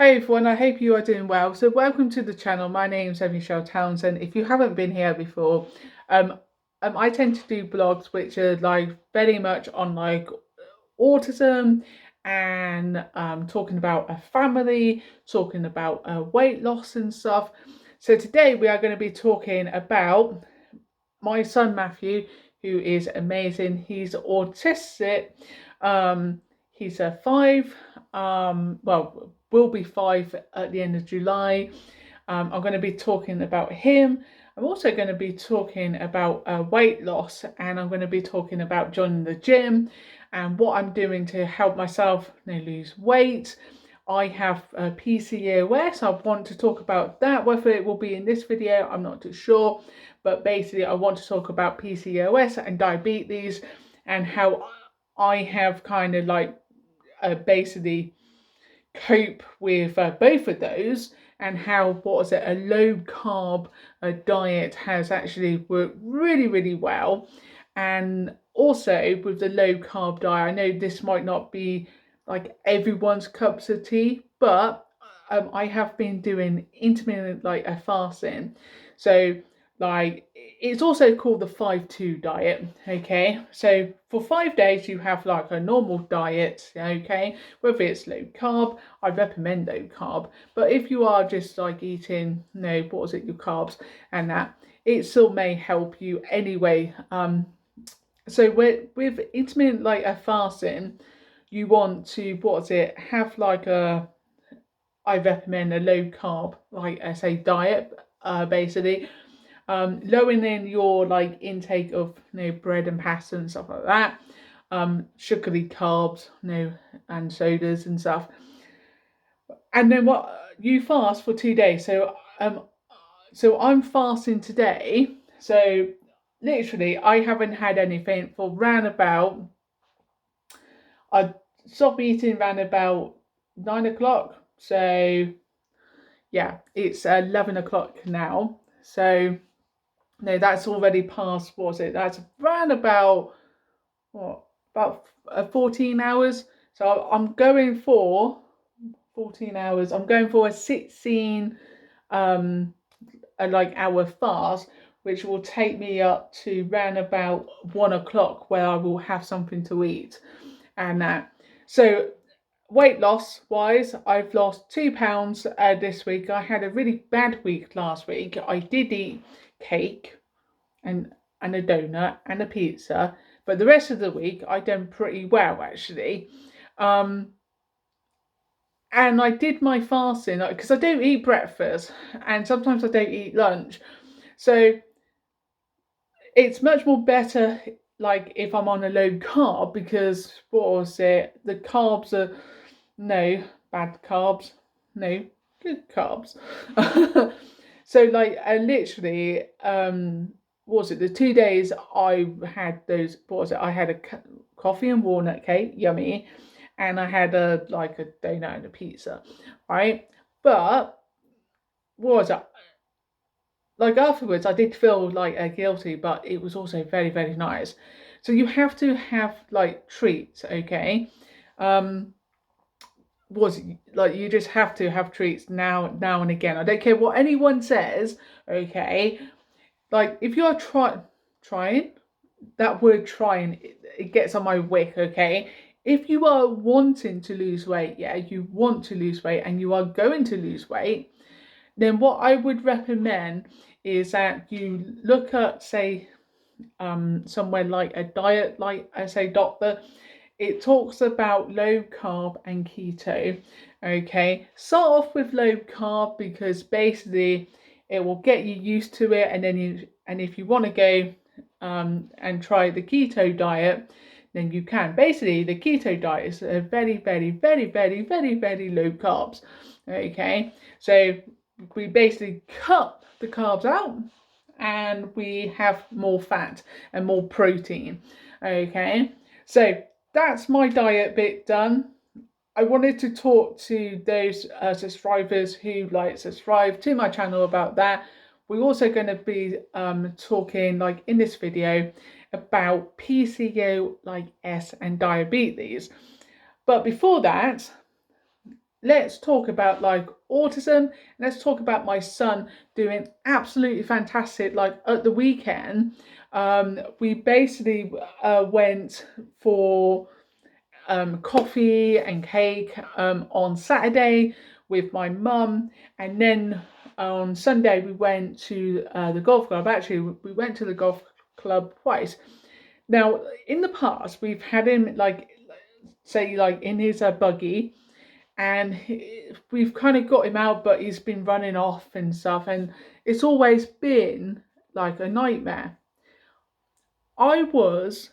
Hey everyone, I hope you are doing well. So welcome to the channel. My name's Michelle Townsend. If you haven't been here before, um, I tend to do blogs which are like very much on like autism and talking about a family, talking about weight loss and stuff. So today we are going to be talking about my son Matthew, who is amazing. He's autistic. He's a five. Well, will be five at the end of July. I'm going to be talking about him. I'm also going to be talking about weight loss, and I'm going to be talking about joining the gym and what I'm doing to help myself lose weight. I have PCOS. I want to talk about that. Whether it will be in this video, I'm not too sure. But basically, I want to talk about PCOS and diabetes and how I have kind of like basically cope with both of those, and how a low carb diet has actually worked really well. And also with the low carb diet, I know this might not be like everyone's cups of tea, but I have been doing intermittent like a fasting. So like it's also called the 5-2 diet. Okay, so for 5 days you have like a normal diet. Okay, whether it's low carb, I'd recommend low carb. But if you are just like eating, your carbs and that, it still may help you anyway. So with intermittent like a fasting, you want to have like I recommend a low carb like I say diet, basically lowering your like intake of bread and pasta and stuff like that, sugary carbs, and sodas and stuff. And then what you fast for 2 days. So I'm fasting today. So literally, I haven't had anything for round about. I stopped eating round about 9 o'clock. So yeah, it's 11 o'clock now. So no, that's already past. What's it? That's around about what? About 14 hours. So I'm going for 14 hours. I'm going for a 16 like hour fast, which will take me up to round about 1 o'clock, where I will have something to eat and that. So weight loss wise, I've lost 2 pounds this week. I had a really bad week last week. I did eat cake and a donut and a pizza, but the rest of the week I done pretty well actually. And I did my fasting because I don't eat breakfast and sometimes I don't eat lunch. So it's much more better like if I'm on a low carb, because the carbs are no bad carbs, no good carbs. So like I literally the 2 days I had those, I had a coffee and walnut cake, yummy, and I had a donut and a pizza, right? But what was it? Like afterwards, I did feel like guilty, but it was also very nice. So you have to have like treats, okay? Um, was like you just have to have treats now and again. I don't care what anyone says, okay? Like if you're trying, that word trying, it gets on my wick, okay? If you are wanting to lose weight, yeah, you want to lose weight and you are going to lose weight, then what I would recommend is that you look at, say, somewhere like a diet, like I say, doctor. It talks about low carb and keto. Okay, start off with low carb because basically it will get you used to it, and then if you want to go and try the keto diet, then you can. Basically, the keto diet is a very low carbs. Okay, so we basically cut the carbs out and we have more fat and more protein. Okay, so that's my diet bit done. I wanted to talk to those subscribers who subscribe to my channel about that. We're also going to be talking like in this video about PCOS and diabetes. But before that, let's talk about like autism. Let's talk about my son doing absolutely fantastic. Like at the weekend, we basically went for coffee and cake on Saturday with my mum, and then on Sunday we went to the golf club. Actually, we went to the golf club twice. Now, in the past, we've had him like, say, like in his buggy, and we've kind of got him out, but he's been running off and stuff, and it's always been like a nightmare. I was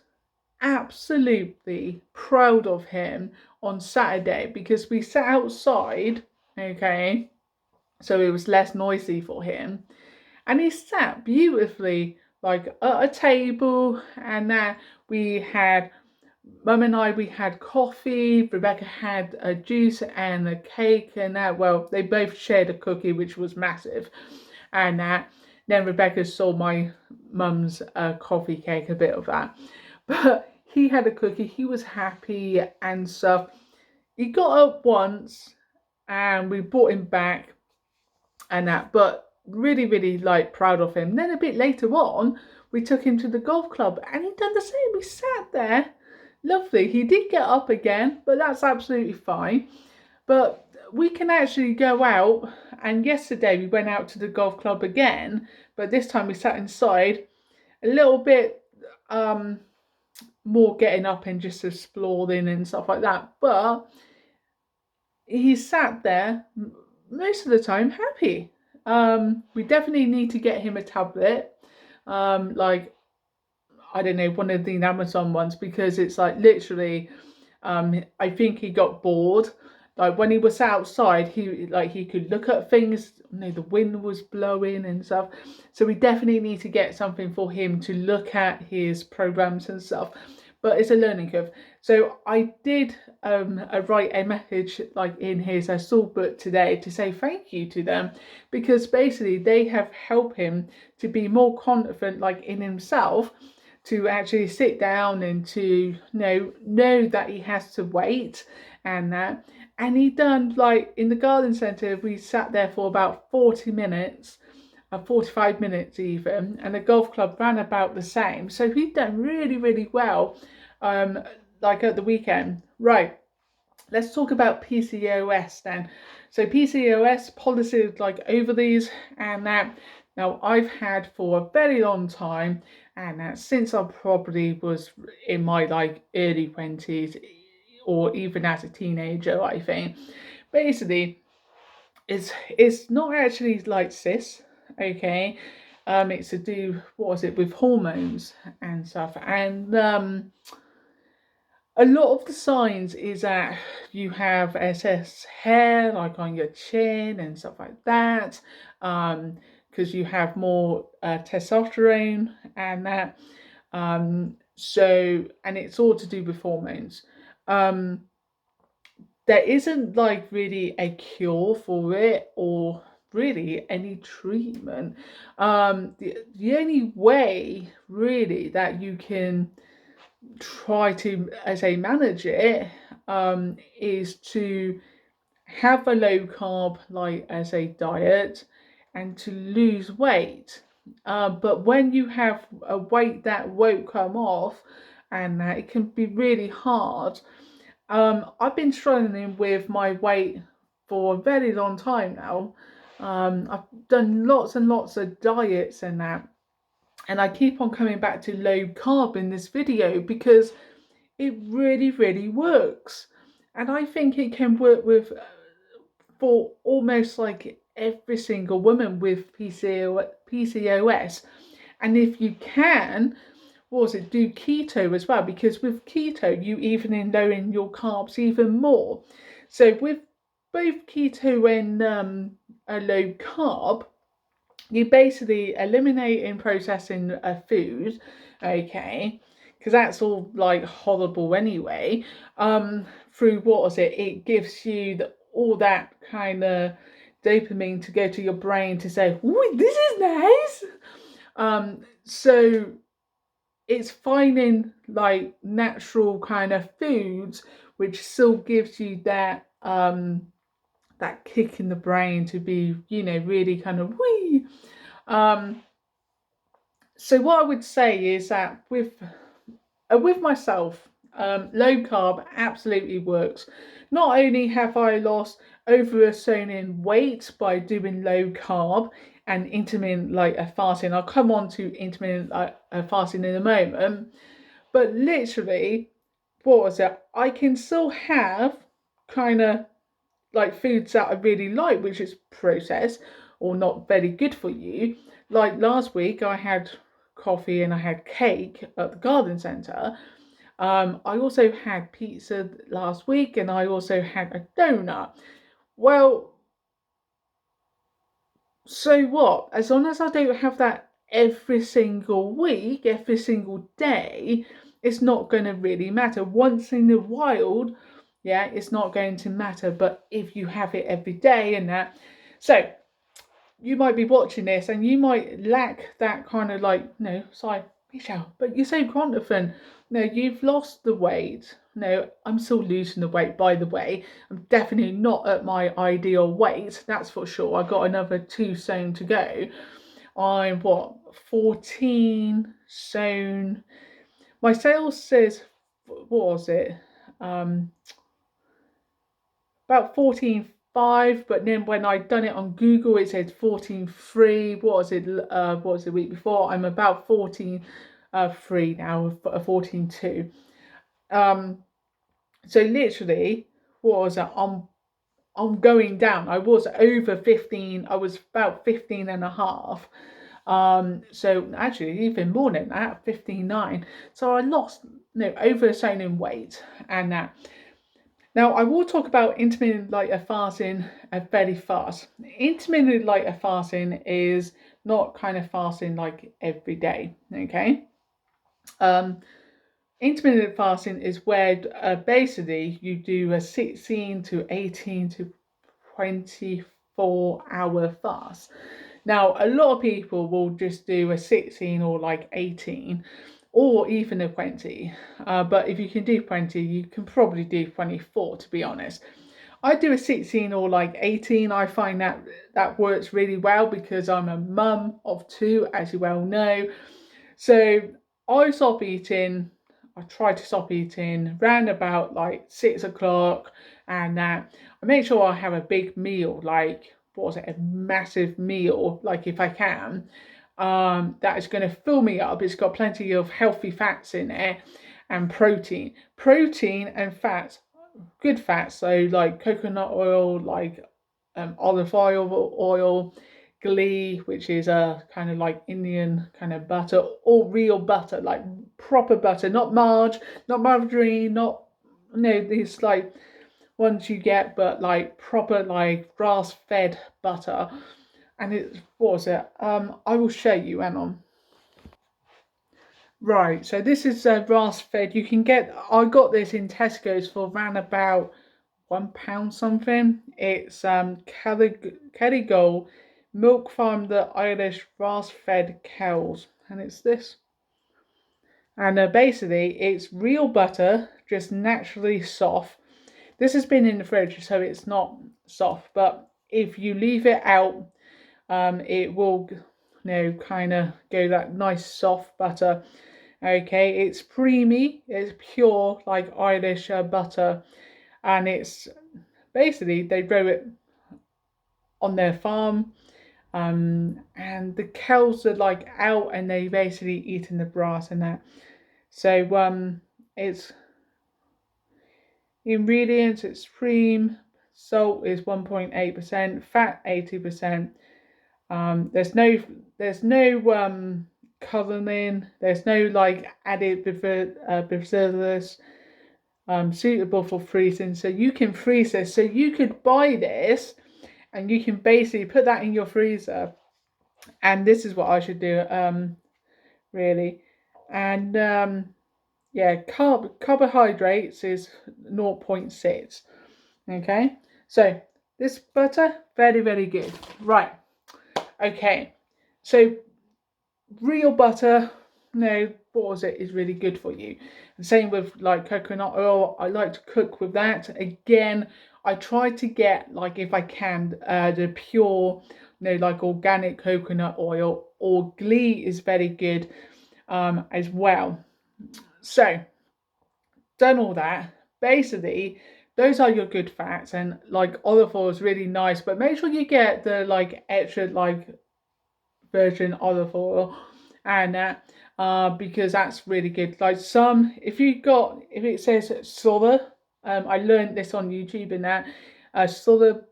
absolutely proud of him on Saturday because we sat outside, okay, so it was less noisy for him, and he sat beautifully like at a table, and that we had Mum and I, we had coffee. Rebecca had a juice and a cake, and that, well, they both shared a cookie, which was massive. And that, then Rebecca saw my mum's coffee cake, a bit of that. But he had a cookie, he was happy and stuff. He got up once, and we brought him back, and that, but really, really like proud of him. Then a bit later on, we took him to the golf club, and he done the same. He sat there, lovely. He did get up again, but that's absolutely fine. But we can actually go out, and yesterday we went out to the golf club again, but this time we sat inside, a little bit more getting up and just exploring and stuff like that. But he sat there most of the time happy. We definitely need to get him a tablet, like, I don't know, one of the Amazon ones, because it's like literally, I think he got bored. Like when he was outside, he could look at things. You know, the wind was blowing and stuff. So we definitely need to get something for him to look at his programs and stuff. But it's a learning curve. So I did write a message like in his school book today to say thank you to them, because basically they have helped him to be more confident, like in himself, to actually sit down and to know that he has to wait and that. And he done, like in the garden centre, we sat there for about 40 minutes, 45 minutes even, and the golf club ran about the same. So he'd done really, really well, like at the weekend. Right, let's talk about PCOS then. So PCOS, polycystic like ovaries, and that now I've had for a very long time, and that since I probably was in my like early 20s, or even as a teenager, I think. Basically, it's not actually like cis, okay. It's to do, what was it, with hormones and stuff, and a lot of the signs is that you have excess hair, like on your chin and stuff like that, because you have more testosterone and that. So, and it's all to do with hormones. There isn't like really a cure for it, or really any treatment. The only way really that you can try to, as a manage it, is to have a low carb like as a diet, and to lose weight. But when you have a weight that won't come off, and that it can be really hard. I've been struggling with my weight for a very long time now. I've done lots and lots of diets and that, and I keep on coming back to low carb in this video because it really, really works. And I think it can work with for almost like every single woman with PCOS. And if you can, what was it, do keto as well, because with keto you even in lowering your carbs even more. So with both keto and a low carb, you basically eliminating processing food, okay, because that's all like horrible anyway. Through, what was it, it gives you all that kind of dopamine to go to your brain to say, "Ooh, this is nice." So it's finding like natural kind of foods which still gives you that that kick in the brain to be, really kind of wee. Um, so what I would say is that with myself, low carb absolutely works. Not only have I lost over a stone in weight by doing low carb and intermittent fasting, I'll come on to intermittent fasting in a moment, but literally, what was it? I can still have kind of like foods that I really like, which is processed or not very good for you. Like last week, I had coffee and I had cake at the garden centre. I also had pizza last week and I also had a donut. Well, so what? As long as I don't have that every single week, every single day, it's not going to really matter. Once in a while, yeah, it's not going to matter. But if you have it every day and that, so you might be watching this and you might lack that kind of no, sorry, Michelle, but you're so confident. No, you've lost the weight. No, I'm still losing the weight, by the way. I'm definitely not at my ideal weight, that's for sure. I've got another 2 stone to go. I'm 14 stone. My sales says, what was it? About 14.5, but then when I done it on Google, it said 14.3. What was it? What was the week before? I'm about 14.3 now, 14.2. So literally, what was it? I'm going down. I was over 15. I was about 15 and a half. So actually even more than that, 59. So I lost over a stone in weight and that. Now, I will talk about intermittent fasting very fast. Intermittent fasting is not kind of fasting like every day, okay? Um, Intermittent fasting is where basically you do a 16 to 18 to 24-hour fast. Now, a lot of people will just do a 16 or 18 or even a 20. But if you can do 20, you can probably do 24, to be honest. I do a 16 or 18. I find that works really well because I'm a mum of 2, as you well know. So I try to stop eating around about 6 o'clock, and I make sure I have a big meal, a massive meal, if I can, that is going to fill me up. It's got plenty of healthy fats in it and protein and fats, good fats, so coconut oil, olive oil, ghee, which is a kind of Indian kind of butter, or real butter, proper butter, not margarine, not these ones you get, but proper grass fed butter. And it what was it? I will show you, Anon. Right, so this is grass fed. You can get, I got this in Tesco's for around about £1 something. It's Kerrygold milk from the Irish grass fed cows, and it's this. And basically, it's real butter, just naturally soft. This has been in the fridge, so it's not soft, but if you leave it out, it will, kind of go that nice soft butter. Okay, it's creamy, it's pure Irish butter, and it's basically they grow it on their farm, and the cows are out and they basically eating the grass and that. So it's ingredients, it's cream, salt is 1.8%, fat 80%. There's no colouring, there's no added preservatives, suitable for freezing. So you can freeze this. So you could buy this and you can basically put that in your freezer. And this is what I should do, really. And yeah, carbohydrates is 0.6. Okay, so this butter, very, very good. Right, okay, so real butter, what was it, is really good for you. And same with coconut oil. I like to cook with that. Again, I try to get, like, if I can, the pure, like organic coconut oil, or ghee is very good as well. So, done all that. Basically, those are your good fats, and like olive oil is really nice, but make sure you get the like extra like virgin olive oil and that, because that's really good. Like some, if it says soda, I learned this on YouTube and that, soda,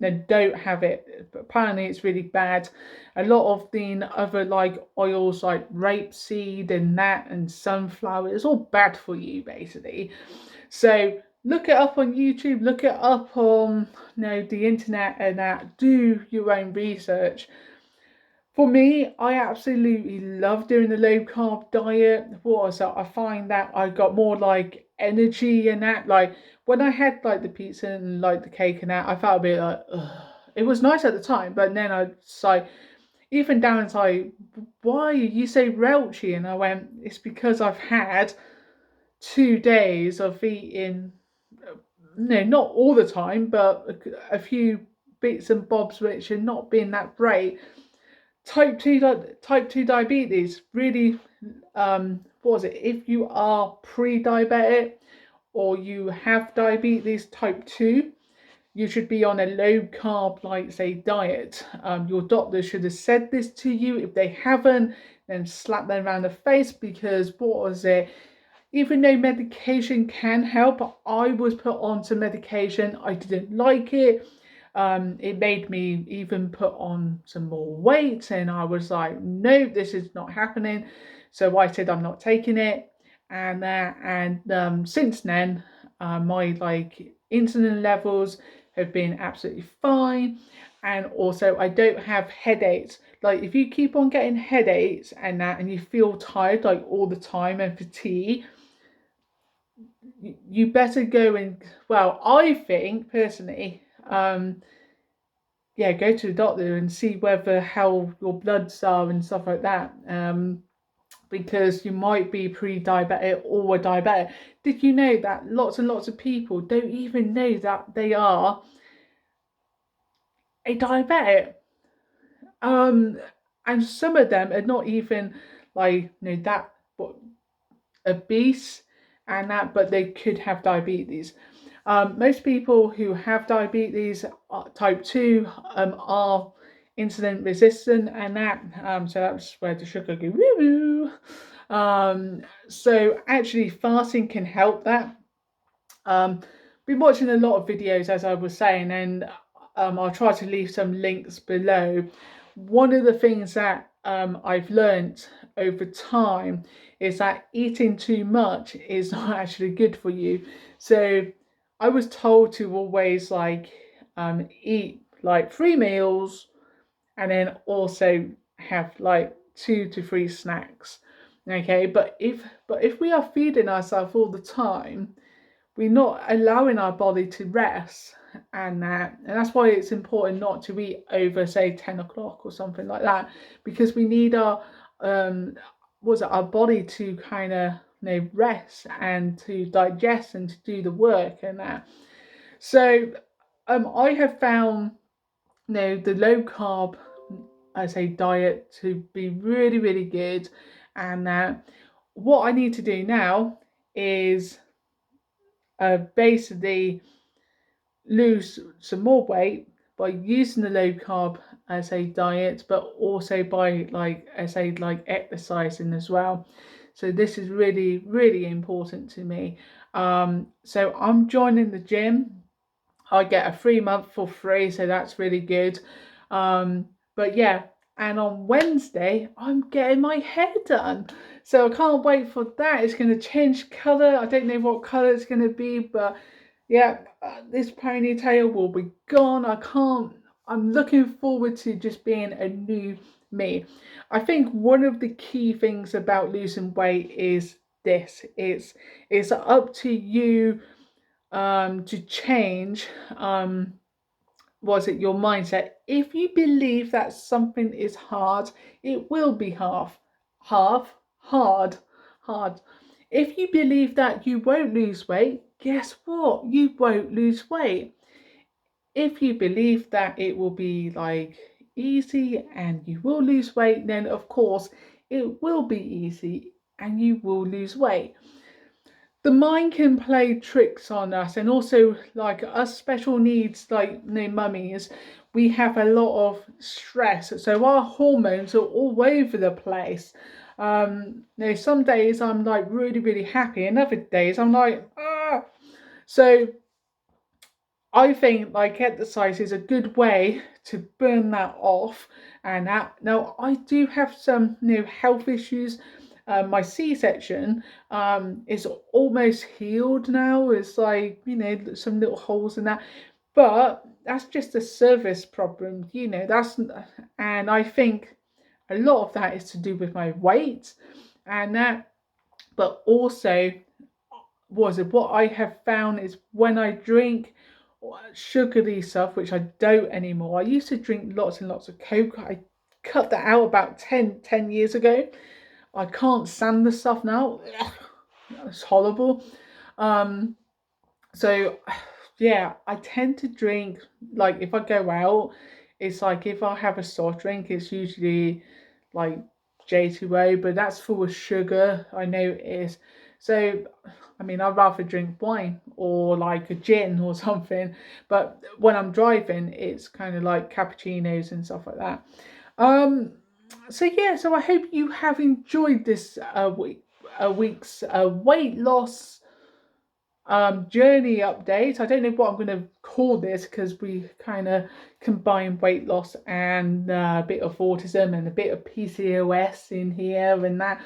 they don't have it, but apparently it's really bad. A lot of the other like oils like rapeseed and that and sunflower, it's all bad for you basically. So look it up on YouTube, look it up on the internet and that. Do your own research. For me, I absolutely love doing the low carb diet. What was that? I find that I got more like energy and that. Like when I had like the pizza and like the cake and that, I felt a bit like, ugh. It was nice at the time, but then I was like, even Darren's like, why are you so grouchy? And I went, it's because I've had 2 days of eating, no, not all the time, but a few bits and bobs which are not being that great. Type 2 diabetes really, what was it, if you are pre-diabetic or you have diabetes type 2, you should be on a low carb, like say, diet. Your doctor should have said this to you. If they haven't, then slap them around the face, because what was it, even though medication can help, I was put onto medication. I didn't like it. It made me even put on some more weight, and I was like, no, this is not happening. So I said, I'm not taking it. And since then, my like insulin levels have been absolutely fine, and also I don't have headaches. Like if you keep on getting headaches and that, and you feel tired like all the time and fatigue, you better go and, well, I think personally, go to the doctor and see whether how your bloods are and stuff like that, because you might be pre-diabetic or a diabetic. Did you know that lots and lots of people don't even know that they are a diabetic? And some of them are not even like that obese and that, but they could have diabetes. Most people who have diabetes type 2 are insulin resistant and that, so that's where the sugar goes woo woo. So actually fasting can help that. Been watching a lot of videos, as I was saying, and I'll try to leave some links below. One of the things that I've learnt over time is that eating too much is not actually good for you. So I was told to always like eat like 3 meals, and then also have like 2 to 3 snacks. Okay, but if we are feeding ourselves all the time, we're not allowing our body to rest, and that's why it's important not to eat over say 10 o'clock or something like that, because we need our our body to kind of rest and to digest and to do the work and that. So I have found the low carb, I say, diet to be really really good, and what I need to do now is basically lose some more weight by using the low carb as a diet, but also by like exercising as well. So this is really really important to me. So I'm joining the gym. I get a 3 month for free, so that's really good. But yeah, and on Wednesday I'm getting my hair done, so I can't wait for that. It's going to change colour. I don't know what colour it's going to be, but yeah, this ponytail will be gone. I'm looking forward to just being a new me. I think one of the key things about losing weight is this. It's up to you to change your mindset. If you believe that something is hard, it will be hard. If you believe that you won't lose weight, guess what? You won't lose weight. If you believe that it will be like easy and you will lose weight, then of course it will be easy and you will lose weight. The mind can play tricks on us, and also like us special needs, like mummies, we have a lot of stress, so our hormones are all over the place. Some days I'm like really happy, and other days I'm like ah. So I think like exercise is a good way to burn that off. And that, now I do have some health issues. My C-section is almost healed now. It's like some little holes in that, but that's just a service problem. And I think a lot of that is to do with my weight, and that, but also what I have found is when I drink sugary stuff, which I don't anymore. I used to drink lots and lots of Coke. I cut that out about 10 years ago. I can't stand the stuff now. It's horrible. Um, so yeah, I tend to drink, like if I go out, it's like if I have a soft drink, it's usually like J2O, but that's full of sugar, I know it is. So I mean, I'd rather drink wine or like a gin or something. But when I'm driving, it's kind of like cappuccinos and stuff like that. Um, so yeah, so I hope you have enjoyed this week's weight loss journey update. I don't know what I'm going to call this because we kind of combine weight loss and a bit of autism and a bit of PCOS in here and that.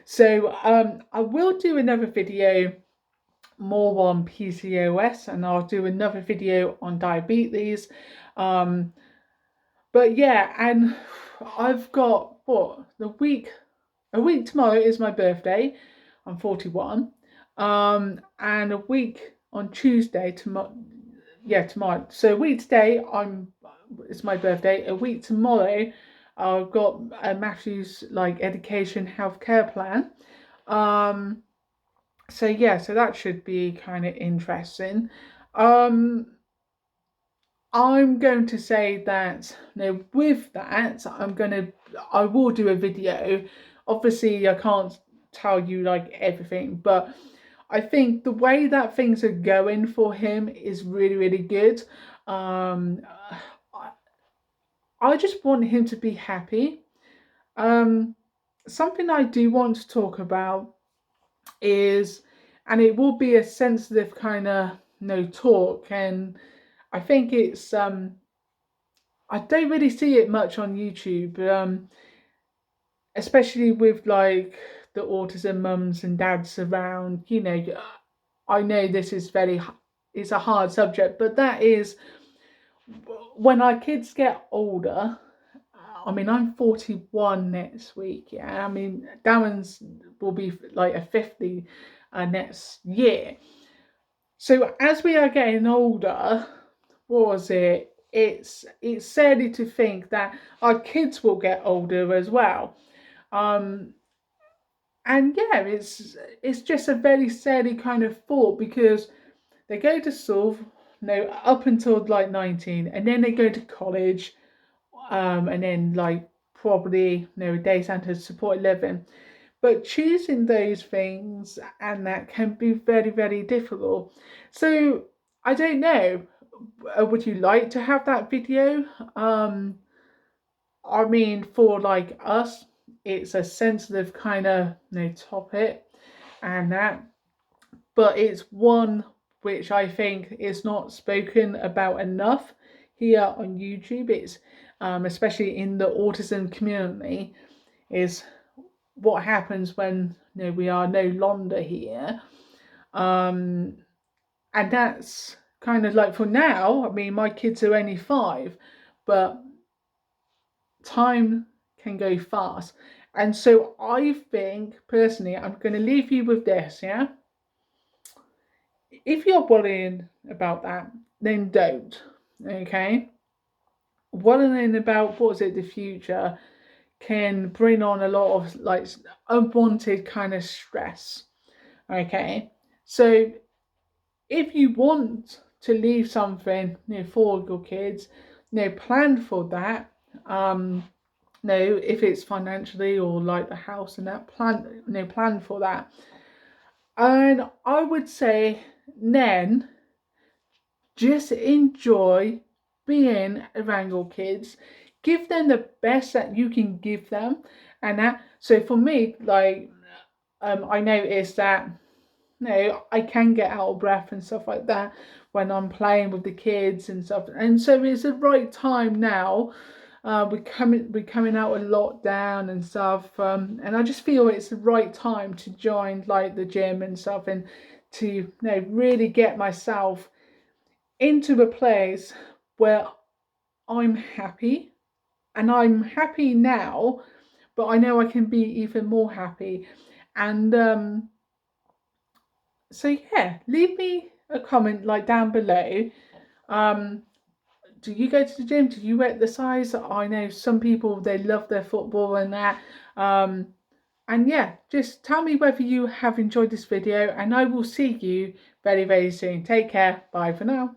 So I will do another video more on PCOS, and I'll do another video on diabetes. But yeah, and I've got a week tomorrow is my birthday. I'm 41. And a week on Tuesday tomorrow. Yeah, tomorrow. So a week today, it's my birthday. A week tomorrow, I've got Matthew's like education healthcare plan. So yeah, so that should be kind of interesting. Um, I'm going to say that with that, I will do a video. Obviously, I can't tell you like everything, but I think the way that things are going for him is really good. Um, I, I just want him to be happy. Um, Something I do want to talk about is, and it will be a sensitive kind of talk, and I think it's I don't really see it much on YouTube, especially with like the autism mums and dads around. I know this is it's a hard subject, but that is when our kids get older. I mean, I'm 41 next week. Yeah, I mean, Darren's will be like a 50 next year. So as we are getting older, what was it? It's sadly to think that our kids will get older as well. Um, and yeah, it's just a very sadly kind of thought, because they go to school, up until like 19, and then they go to college, and then like probably a day center support living. But choosing those things and that can be very difficult. So I don't know. Would you like to have that video? I mean, for like us, it's a sensitive kind of topic and that, but it's one which I think is not spoken about enough here on YouTube. It's especially in the autism community, is what happens when we are no longer here. And that's kind of like, for now, I mean, my kids are only 5, but time can go fast. And so I think personally, I'm going to leave you with this, yeah? If you're worrying about that, then don't, okay? Worrying about the future can bring on a lot of like unwanted kind of stress, okay? So if you want to leave something, for your kids, plan for that. If it's financially or like the house and that, plan for that. And I would say then just enjoy being around your kids. Give them the best that you can give them. And that, so for me, like, I noticed that, I can get out of breath and stuff like that when I'm playing with the kids and stuff. And so it's the right time now. We're coming out of lockdown and stuff, and I just feel it's the right time to join like the gym and stuff, and to really get myself into a place where I'm happy. And I'm happy now, but I know I can be even more happy. And so yeah, leave me a comment like down below. Um, do you go to the gym? Do you exercise? I know some people, they love their football and that. And yeah, just tell me whether you have enjoyed this video, and I will see you very, very soon. Take care. Bye for now.